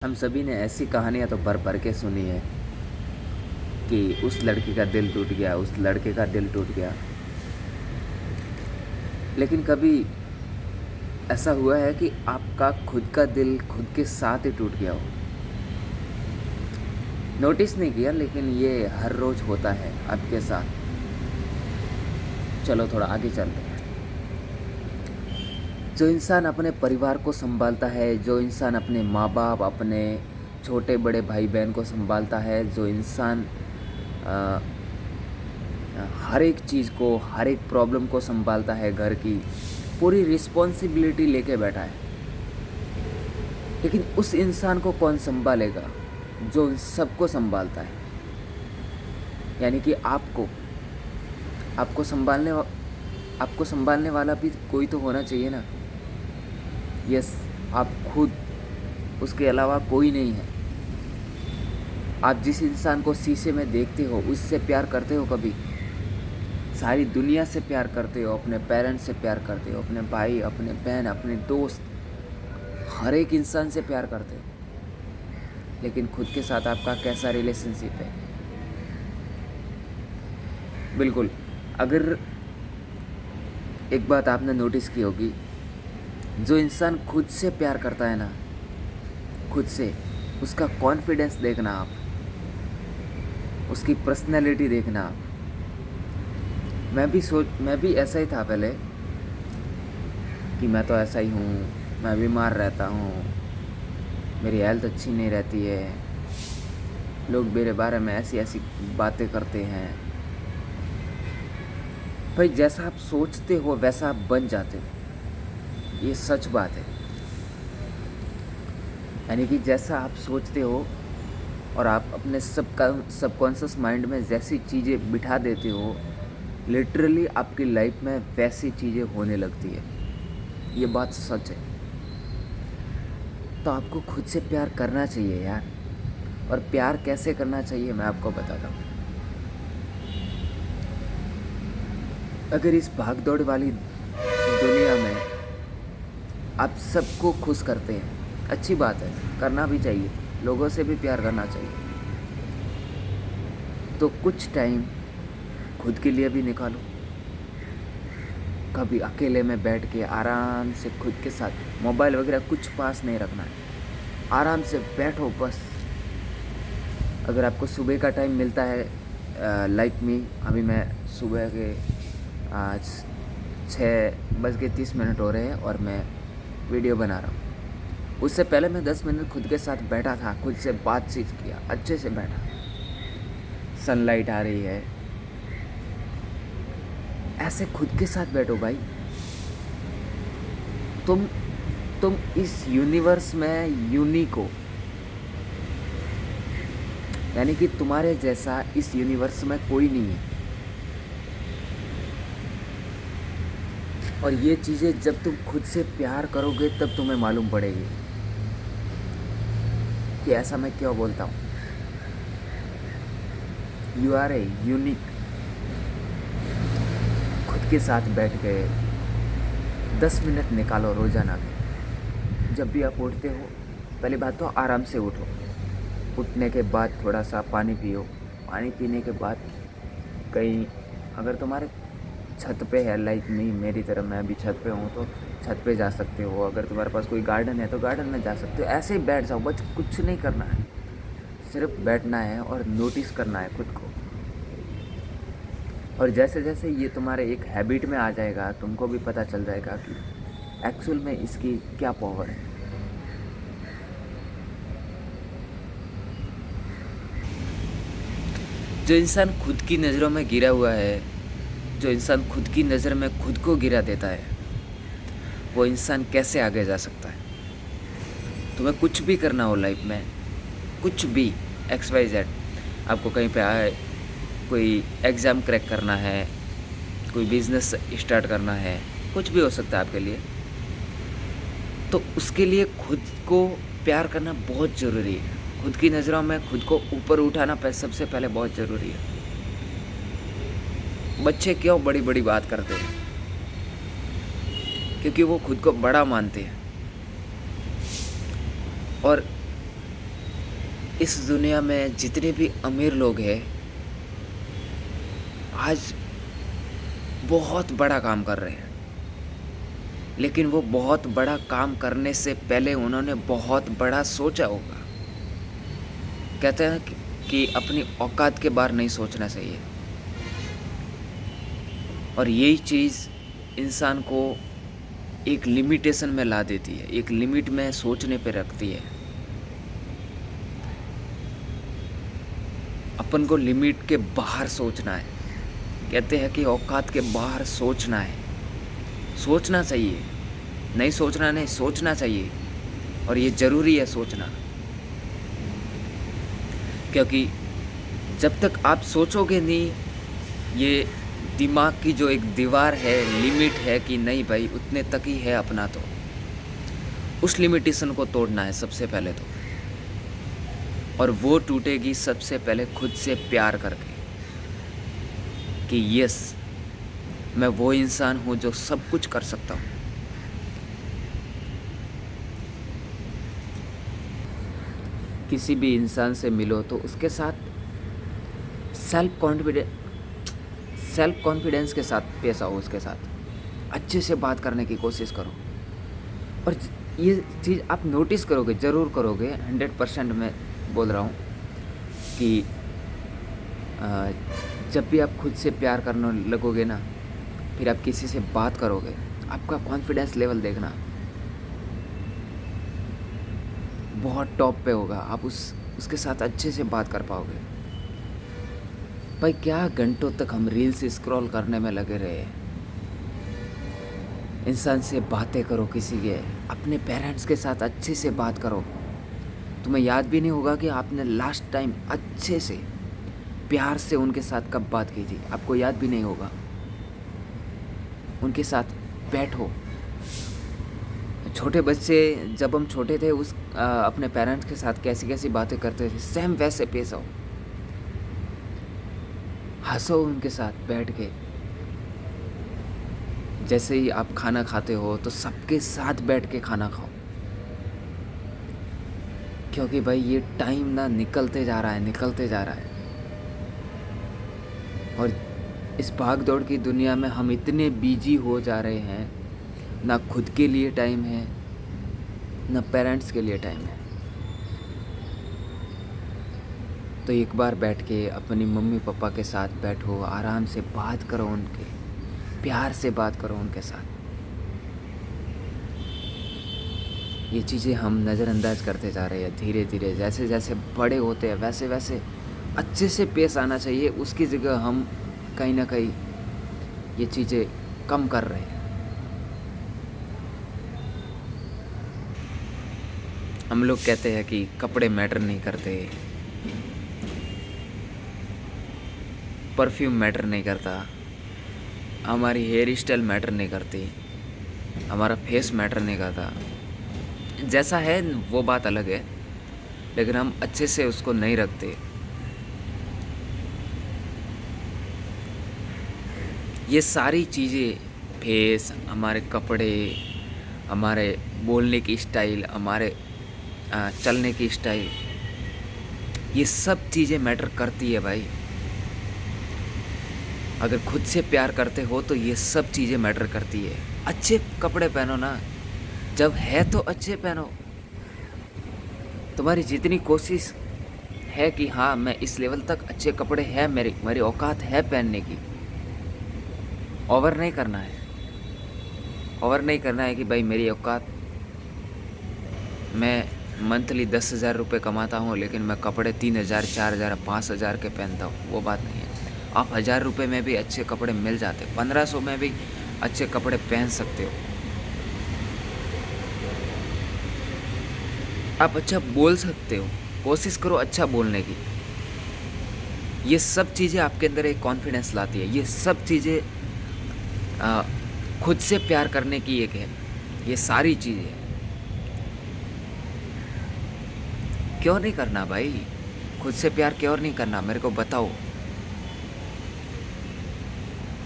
हम सभी ने ऐसी कहानियाँ तो भर भर के सुनी है कि उस लड़की का दिल टूट गया, उस लड़के का दिल टूट गया। लेकिन कभी ऐसा हुआ है कि आपका खुद का दिल खुद के साथ ही टूट गया हो? नोटिस नहीं किया, लेकिन ये हर रोज़ होता है आपके साथ। चलो थोड़ा आगे चलते हैं। जो इंसान अपने परिवार को संभालता है, जो इंसान अपने माँ बाप, अपने छोटे बड़े भाई बहन को संभालता है, जो इंसान अ, हर एक चीज़ को, हर एक प्रॉब्लम को संभालता है, घर की पूरी रिस्पॉन्सिबिलिटी लेके बैठा है, लेकिन उस इंसान को कौन संभालेगा जो इन सबको संभालता है? यानी कि आपको संभालने वाला भी कोई तो होना चाहिए ना। यस, आप खुद, उसके अलावा कोई नहीं है। आप जिस इंसान को शीशे में देखते हो उससे प्यार करते हो कभी? सारी दुनिया से प्यार करते हो, अपने पेरेंट्स से प्यार करते हो, अपने भाई, अपने बहन, अपने दोस्त, हर एक इंसान से प्यार करते हो। लेकिन खुद के साथ आपका कैसा रिलेशनशिप है? बिल्कुल। अगर एक बात आपने नोटिस की होगी, जो इंसान खुद से प्यार करता है ना, खुद से, उसका कॉन्फिडेंस देखना आप, उसकी पर्सनैलिटी देखना आप। मैं भी ऐसा ही था पहले कि मैं तो ऐसा ही हूँ, मैं बीमार रहता हूँ, मेरी हेल्थ अच्छी नहीं रहती है, लोग मेरे बारे में ऐसी ऐसी बातें करते हैं। भाई, जैसा आप सोचते हो वैसा आप बन जाते हो, ये सच बात है। यानी कि जैसा आप सोचते हो और आप अपने सबकॉन्शियस माइंड में जैसी चीज़ें बिठा देते हो, लिटरली आपकी लाइफ में वैसी चीज़ें होने लगती है। ये बात सच है। तो आपको खुद से प्यार करना चाहिए यार। और प्यार कैसे करना चाहिए मैं आपको बताता हूँ। अगर इस भाग दौड़ वाली दुनिया में आप सबको खुश करते हैं, अच्छी बात है, करना भी चाहिए, लोगों से भी प्यार करना चाहिए, तो कुछ टाइम खुद के लिए भी निकालो। कभी अकेले में बैठ के आराम से खुद के साथ, मोबाइल वगैरह कुछ पास नहीं रखना है, आराम से बैठो बस। अगर आपको सुबह का टाइम मिलता है, लाइक मी, अभी मैं सुबह के आज 6:30 हो रहे हैं और मैं वीडियो बना रहा हूँ। उससे पहले मैं 10 मिनट खुद के साथ बैठा था, खुद से बातचीत किया, अच्छे से बैठा। सनलाइट आ रही है, ऐसे खुद के साथ बैठो भाई। तुम इस यूनिवर्स में यूनिक हो, यानी कि तुम्हारे जैसा इस यूनिवर्स में कोई नहीं है। और ये चीज़ें जब तुम खुद से प्यार करोगे तब तुम्हें मालूम पड़ेगी कि ऐसा मैं क्यों बोलता हूँ। You are a unique. खुद के साथ बैठ गए, 10 मिनट निकालो रोज़ाना के। जब भी आप उठते हो, पहली बात तो आराम से उठो। उठने के बाद थोड़ा सा पानी पियो। पानी पीने के बाद कहीं, अगर तुम्हारे छत पे है, लाइक नहीं मेरी तरह, मैं भी छत पे हूँ, तो छत पे जा सकते हो। अगर तुम्हारे पास कोई गार्डन है तो गार्डन में जा सकते हो। ऐसे ही बैठ जाओ, बस कुछ नहीं करना है, सिर्फ बैठना है और नोटिस करना है खुद को। और जैसे जैसे ये तुम्हारे एक हैबिट में आ जाएगा, तुमको भी पता चल जाएगा कि एक्चुअल में इसकी क्या पावर है। जो इंसान खुद की नज़रों में गिरा हुआ है, जो इंसान खुद की नज़र में खुद को गिरा देता है, वो इंसान कैसे आगे जा सकता है? तुम्हें कुछ भी करना हो लाइफ में, कुछ भी, XYZ, आपको कहीं पे आए, कोई एग्ज़ाम क्रैक करना है, कोई बिज़नेस स्टार्ट करना है, कुछ भी हो सकता है आपके लिए, तो उसके लिए खुद को प्यार करना बहुत ज़रूरी है। खुद की नज़रों में खुद को ऊपर उठाना सबसे पहले बहुत ज़रूरी है। बच्चे क्यों बड़ी बड़ी बात करते हैं? क्योंकि वो खुद को बड़ा मानते हैं। और इस दुनिया में जितने भी अमीर लोग हैं आज बहुत बड़ा काम कर रहे हैं, लेकिन वो बहुत बड़ा काम करने से पहले उन्होंने बहुत बड़ा सोचा होगा। कहते हैं कि अपनी औकात के बाहर नहीं सोचना चाहिए, और यही चीज़ इंसान को एक लिमिटेशन में ला देती है, एक लिमिट में सोचने पे रखती है। अपन को लिमिट के बाहर सोचना है। कहते हैं कि औकात के बाहर सोचना है, सोचना चाहिए, नहीं सोचना नहीं, सोचना चाहिए, और ये ज़रूरी है सोचना। क्योंकि जब तक आप सोचोगे नहीं, ये दिमाग की जो एक दीवार है, लिमिट है कि नहीं भाई उतने तक ही है अपना, तो उस लिमिटेशन को तोड़ना है सबसे पहले तो। और वो टूटेगी सबसे पहले खुद से प्यार करके, कि यस मैं वो इंसान हूँ जो सब कुछ कर सकता हूँ। किसी भी इंसान से मिलो तो उसके साथ सेल्फ कॉन्फिडेंस के साथ पेश आओ, उसके साथ अच्छे से बात करने की कोशिश करो। और ये चीज़ आप नोटिस करोगे, ज़रूर करोगे, 100% मैं बोल रहा हूँ कि जब भी आप खुद से प्यार करने लगोगे ना, फिर आप किसी से बात करोगे, आपका कॉन्फिडेंस लेवल देखना बहुत टॉप पे होगा। आप उसके साथ अच्छे से बात कर पाओगे। भाई क्या घंटों तक हम रील्स स्क्रॉल करने में लगे रहे। इंसान से बातें करो, किसी के अपने पेरेंट्स के साथ अच्छे से बात करो। तुम्हें याद भी नहीं होगा कि आपने लास्ट टाइम अच्छे से प्यार से उनके साथ कब बात की थी, आपको याद भी नहीं होगा। उनके साथ बैठो। छोटे बच्चे जब हम छोटे थे अपने पेरेंट्स के साथ कैसी कैसी बातें करते थे, सेम वैसे पेश आओ, हंसो उनके साथ बैठ के। जैसे ही आप खाना खाते हो तो सबके साथ बैठ के खाना खाओ, क्योंकि भाई ये टाइम ना निकलते जा रहा है। और इस भाग दौड़ की दुनिया में हम इतने बिजी हो जा रहे हैं, ना खुद के लिए टाइम है, ना पेरेंट्स के लिए टाइम है। तो एक बार बैठ के अपनी मम्मी पापा के साथ बैठो, आराम से बात करो, उनके प्यार से बात करो उनके साथ। ये चीज़ें हम नज़रअंदाज करते जा रहे हैं धीरे धीरे। जैसे जैसे बड़े होते हैं वैसे वैसे अच्छे से पेश आना चाहिए, उसकी जगह हम कहीं ना कहीं ये चीज़ें कम कर रहे हैं। हम लोग कहते हैं कि कपड़े मैटर नहीं करते, परफ्यूम मैटर नहीं करता, हमारी हेयर स्टाइल मैटर नहीं करती, हमारा फेस मैटर नहीं करता। जैसा है वो बात अलग है, लेकिन हम अच्छे से उसको नहीं रखते। ये सारी चीज़ें, फेस, हमारे कपड़े, हमारे बोलने की स्टाइल, हमारे चलने की स्टाइल, ये सब चीज़ें मैटर करती है भाई। अगर खुद से प्यार करते हो तो ये सब चीज़ें मैटर करती है। अच्छे कपड़े पहनो ना, जब है तो अच्छे पहनो। तुम्हारी जितनी कोशिश है कि हाँ मैं इस लेवल तक अच्छे कपड़े हैं, मेरी औकात है पहनने की, ओवर नहीं करना है। ओवर नहीं करना है कि भाई मेरी औकात, मैं मंथली 10,000 रुपये कमाता हूँ लेकिन मैं कपड़े 3,000, 4,000, 5,000 के पहनता हूँ, वो बात नहीं है। आप 1,000 रुपये में भी अच्छे कपड़े मिल जाते, 1,500 में भी अच्छे कपड़े पहन सकते हो। आप अच्छा बोल सकते हो, कोशिश करो अच्छा बोलने की। ये सब चीज़ें आपके अंदर एक कॉन्फिडेंस लाती है। ये सब चीज़ें खुद से प्यार करने की एक है। ये सारी चीज़ें क्यों नहीं करना भाई? खुद से प्यार क्यों नहीं करना, मेरे को बताओ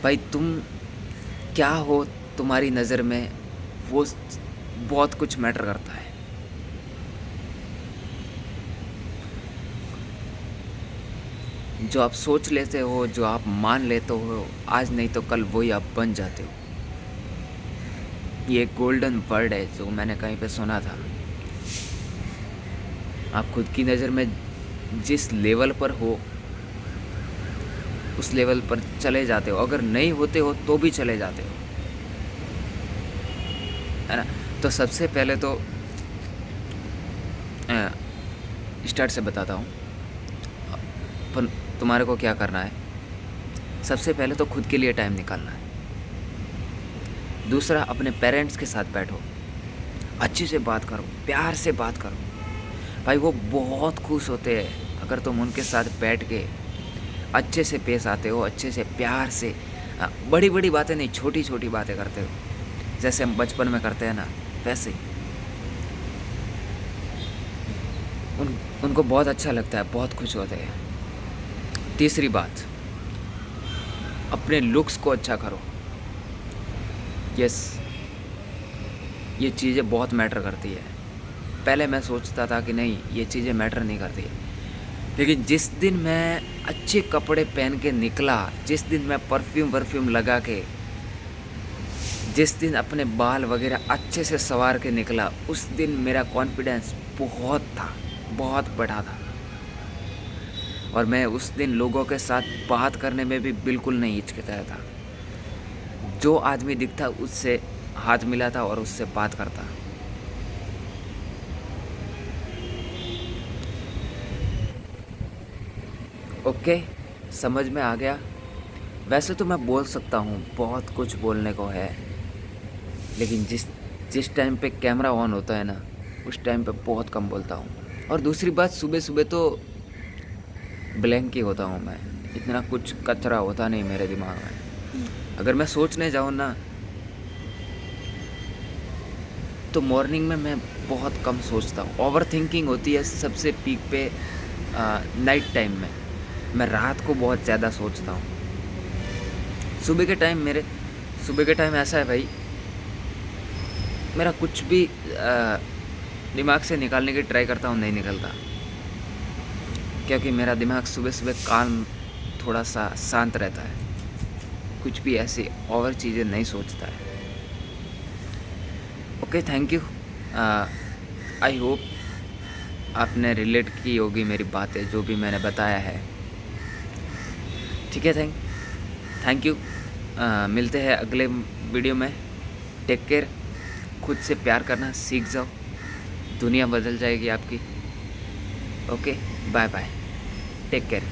भाई। तुम क्या हो तुम्हारी नज़र में, वो बहुत कुछ मैटर करता है। जो आप सोच लेते हो, जो आप मान लेते हो, आज नहीं तो कल वही आप बन जाते हो। ये एक गोल्डन वर्ड है जो मैंने कहीं पे सुना था। आप खुद की नज़र में जिस लेवल पर हो उस लेवल पर चले जाते हो, अगर नहीं होते हो तो भी चले जाते हो, है ना। तो सबसे पहले तो स्टार्ट से बताता हूँ, पर तुम्हारे को क्या करना है। सबसे पहले तो खुद के लिए टाइम निकालना है। दूसरा, अपने पेरेंट्स के साथ बैठो, अच्छे से बात करो, प्यार से बात करो। भाई वो बहुत खुश होते हैं अगर तुम उनके साथ बैठ के अच्छे से पेश आते हो, अच्छे से प्यार से। बड़ी बड़ी बातें नहीं, छोटी छोटी बातें करते हो, जैसे हम बचपन में करते हैं ना, वैसे ही। उनको बहुत अच्छा लगता है, बहुत खुश होते हैं। तीसरी बात, अपने लुक्स को अच्छा करो। यस, ये चीज़ें बहुत मैटर करती है। पहले मैं सोचता था कि नहीं, ये चीज़ें मैटर नहीं करती है, लेकिन जिस दिन मैं अच्छे कपड़े पहन के निकला, जिस दिन मैं परफ्यूम लगा के, जिस दिन अपने बाल वगैरह अच्छे से संवार के निकला, उस दिन मेरा कॉन्फिडेंस बहुत बढ़ा था। और मैं उस दिन लोगों के साथ बात करने में भी बिल्कुल नहीं हिचकिचाता था। जो आदमी दिखता उससे हाथ मिलाता और उससे बात करता। ओके, समझ में आ गया। वैसे तो मैं बोल सकता हूँ, बहुत कुछ बोलने को है, लेकिन जिस टाइम पे कैमरा ऑन होता है ना, उस टाइम पे बहुत कम बोलता हूँ। और दूसरी बात, सुबह सुबह तो ब्लैंक ही होता हूँ मैं, इतना कुछ कचरा होता नहीं मेरे दिमाग में। अगर मैं सोचने जाऊँ ना, तो मॉर्निंग में मैं बहुत कम सोचता हूँ। ओवर थिंकिंग होती है सबसे पीक पे नाइट टाइम में। मैं रात को बहुत ज़्यादा सोचता हूँ। सुबह के टाइम ऐसा है भाई, मेरा कुछ भी दिमाग से निकालने की ट्राई करता हूँ, नहीं निकलता, क्योंकि मेरा दिमाग सुबह सुबह काम थोड़ा सा शांत रहता है, कुछ भी ऐसी ओवर चीज़ें नहीं सोचता है। Okay, thank you. I hope आपने रिलेट की होगी मेरी बातें, जो भी मैंने बताया है। ठीक है, थैंक यू। मिलते हैं अगले वीडियो में। Take care. खुद से प्यार करना सीख जाओ, दुनिया बदल जाएगी आपकी। Okay, bye bye, take care.